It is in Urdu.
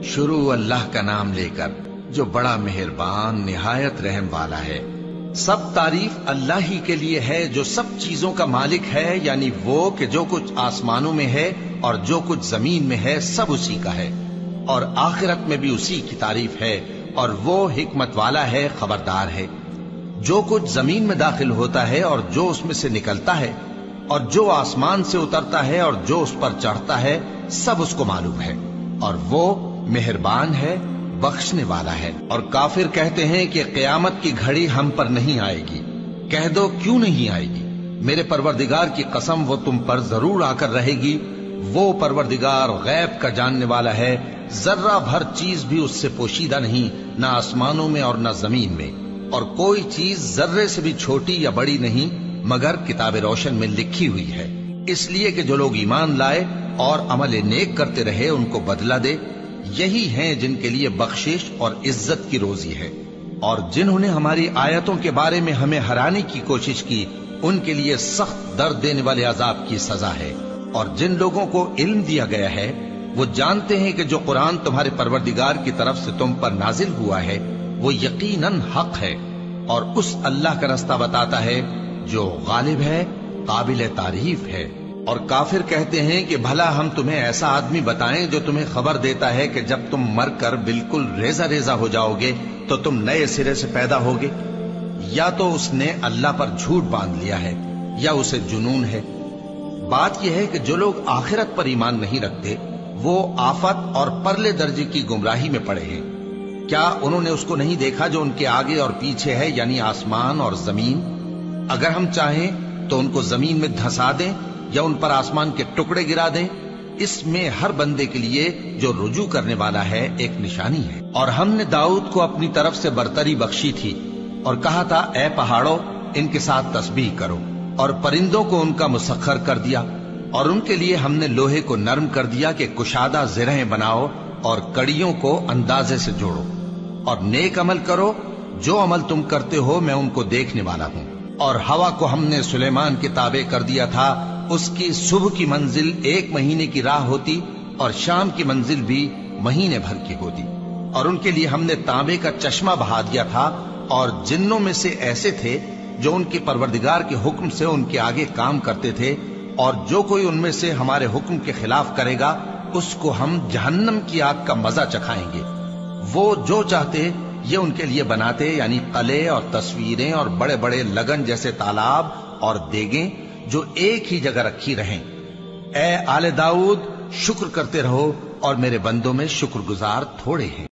شروع اللہ کا نام لے کر جو بڑا مہربان نہایت رحم والا ہے۔ سب تعریف اللہ ہی کے لیے ہے جو سب چیزوں کا مالک ہے، یعنی وہ کہ جو کچھ آسمانوں میں ہے اور جو کچھ زمین میں ہے سب اسی کا ہے، اور آخرت میں بھی اسی کی تعریف ہے، اور وہ حکمت والا ہے، خبردار ہے۔ جو کچھ زمین میں داخل ہوتا ہے اور جو اس میں سے نکلتا ہے، اور جو آسمان سے اترتا ہے اور جو اس پر چڑھتا ہے، سب اس کو معلوم ہے، اور وہ مہربان ہے، بخشنے والا ہے۔ اور کافر کہتے ہیں کہ قیامت کی گھڑی ہم پر نہیں آئے گی۔ کہہ دو کیوں نہیں آئے گی؟ میرے پروردگار کی قسم وہ تم پر ضرور آ کر رہے گی۔ وہ پروردگار غیب کا جاننے والا ہے، ذرہ بھر چیز بھی اس سے پوشیدہ نہیں، نہ آسمانوں میں اور نہ زمین میں، اور کوئی چیز ذرے سے بھی چھوٹی یا بڑی نہیں مگر کتاب روشن میں لکھی ہوئی ہے، اس لیے کہ جو لوگ ایمان لائے اور عمل نیک کرتے رہے ان کو بدلہ دے۔ یہی ہیں جن کے لیے بخشش اور عزت کی روزی ہے، اور جنہوں نے ہماری آیتوں کے بارے میں ہمیں ہرانے کی کوشش کی ان کے لیے سخت درد دینے والے عذاب کی سزا ہے۔ اور جن لوگوں کو علم دیا گیا ہے وہ جانتے ہیں کہ جو قرآن تمہارے پروردگار کی طرف سے تم پر نازل ہوا ہے وہ یقیناً حق ہے، اور اس اللہ کا رستہ بتاتا ہے جو غالب ہے، قابل تعریف ہے۔ اور کافر کہتے ہیں کہ بھلا ہم تمہیں ایسا آدمی بتائیں جو تمہیں خبر دیتا ہے کہ جب تم مر کر بالکل ریزہ ریزہ ہو جاؤ گے تو تم نئے سرے سے پیدا ہوگے؟ یا تو اس نے اللہ پر جھوٹ باندھ لیا ہے یا اسے جنون ہے۔ بات یہ ہے کہ جو لوگ آخرت پر ایمان نہیں رکھتے وہ آفت اور پرلے درجے کی گمراہی میں پڑے ہیں۔ کیا انہوں نے اس کو نہیں دیکھا جو ان کے آگے اور پیچھے ہے، یعنی آسمان اور زمین؟ اگر ہم چاہیں تو ان کو زمین میں دھسا دیں یا ان پر آسمان کے ٹکڑے گرا دیں، اس میں ہر بندے کے لیے جو رجوع کرنے والا ہے ایک نشانی ہے۔ اور ہم نے داؤد کو اپنی طرف سے برتری بخشی تھی اور کہا تھا اے پہاڑوں ان کے ساتھ تسبیح کرو، اور پرندوں کو ان کا مسخر کر دیا، اور ان کے لیے ہم نے لوہے کو نرم کر دیا کہ کشادہ زرہیں بناؤ اور کڑیوں کو اندازے سے جوڑو، اور نیک عمل کرو، جو عمل تم کرتے ہو میں ان کو دیکھنے والا ہوں۔ اور ہوا کو ہم نے سلیمان کے تابع کر دیا تھا، اس کی صبح کی منزل 1 مہینے کی راہ ہوتی اور شام کی منزل بھی مہینے بھر کی ہوتی۔ اور ان کے لیے ہم نے تانبے کا چشمہ بہا دیا تھا، اور جنوں میں سے ایسے تھے جو ان کے پروردگار کے حکم سے ان کے آگے کام کرتے تھے، اور جو کوئی ان میں سے ہمارے حکم کے خلاف کرے گا اس کو ہم جہنم کی آگ کا مزہ چکھائیں گے۔ وہ جو چاہتے یہ ان کے لیے بناتے، یعنی قلعے اور تصویریں اور بڑے بڑے لگن جیسے تالاب اور دیگیں جو ایک ہی جگہ رکھی رہیں۔ اے آل داؤد شکر کرتے رہو، اور میرے بندوں میں شکر گزار تھوڑے ہیں۔